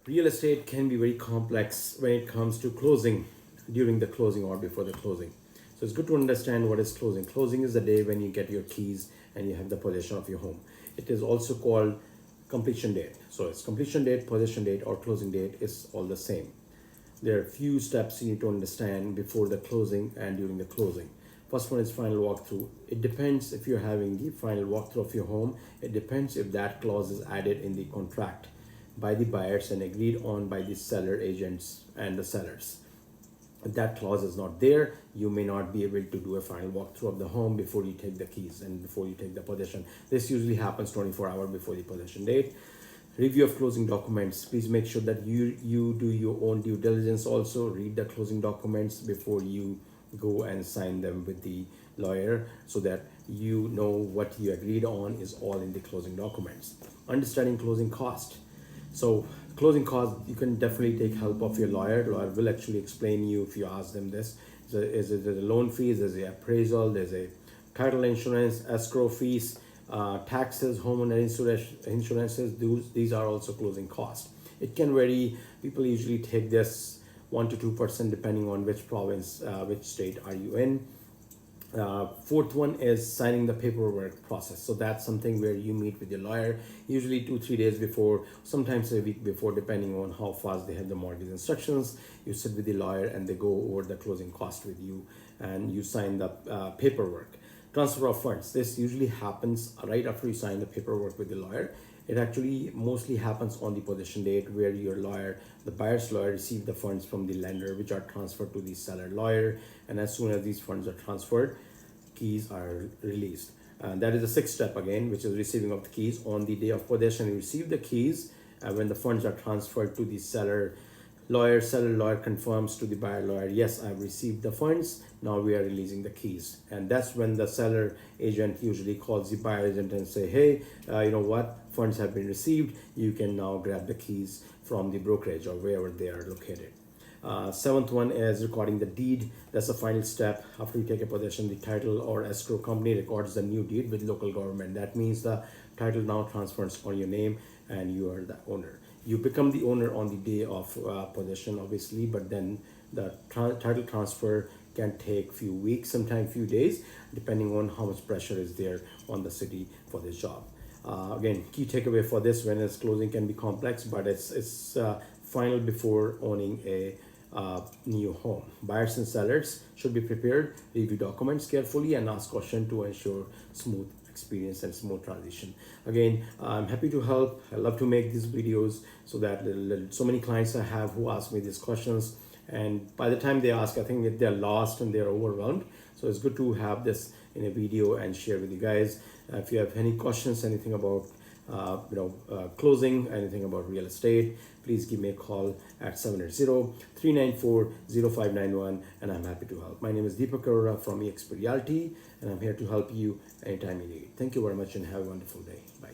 Real estate can be very complex when it comes to closing, during the closing or before the closing. So it's good to understand what is closing. Closing is the day when you get your keys and you have the possession of your home. It is also called completion date. So it's completion date, possession date, or closing date is all the same. There are a few steps you need to understand before the closing and during the closing. First one is final walkthrough. It depends if you're having the final walkthrough of your home. It depends if that clause is added in the contract by the buyers and agreed on by the seller agents and the sellers. If that clause is not there, you may not be able to do a final walkthrough of the home before you take the keys and before you take the possession. This usually happens 24 hours before the possession date. Review of closing documents. Please make sure that you do your own due diligence. Also read the closing documents before you go and sign them with the lawyer, so that you know what you agreed on is all in the closing documents. Understanding closing cost. So closing costs, you can definitely take help of your lawyer. Lawyer will actually explain you if you ask them this. So is it a loan fees, there's a appraisal, there's a title insurance, escrow fees, taxes, homeowner insurances. These are also closing costs. It can vary. People usually take this 1 to 2% depending on which province, which state are you in. Fourth one is signing the paperwork process. So that's something where you meet with your lawyer, usually 2-3 days before, sometimes a week before, depending on how fast they have the mortgage instructions. You sit with the lawyer and they go over the closing cost with you and you sign the paperwork. Transfer of funds. This usually happens right after you sign the paperwork with the lawyer. It actually mostly happens on the possession date, where your lawyer, the buyer's lawyer, receive the funds from the lender, which are transferred to the seller lawyer. And as soon as these funds are transferred, keys are released. And that is the sixth step again, which is receiving of the keys. On the day of possession, you receive the keys. When the funds are transferred to the seller lawyer confirms to the buyer lawyer, yes, I've received the funds, now we are releasing the keys. And that's when the seller agent usually calls the buyer agent and say, hey, you know what, funds have been received, you can now grab the keys from the brokerage or wherever they are located. Seventh one is recording the deed. That's the final step. After you take a possession, the title or escrow company records the new deed with local government. That means the title now transfers on your name and you are the owner. You become the owner on the day of possession, obviously, but then the title transfer can take few weeks, sometimes few days, depending on how much pressure is there on the city for this job. Again, key takeaway for this: when it's closing can be complex, but it's final before owning a new home. Buyers and sellers should be prepared, review documents carefully, and ask questions to ensure smooth experience and smooth transition. Again, I'm happy to help. I love to make these videos so that so many clients I have who ask me these questions, and by the time they ask, I think that they're lost and they're overwhelmed. So it's good to have this in a video and share with you guys. If you have any questions, anything about closing, anything about real estate, please give me a call at 780-394-0591, and I'm happy to help. My name is Deepak Arora from eXp Realty, and I'm here to help you anytime you need. Thank you very much and have a wonderful day. Bye.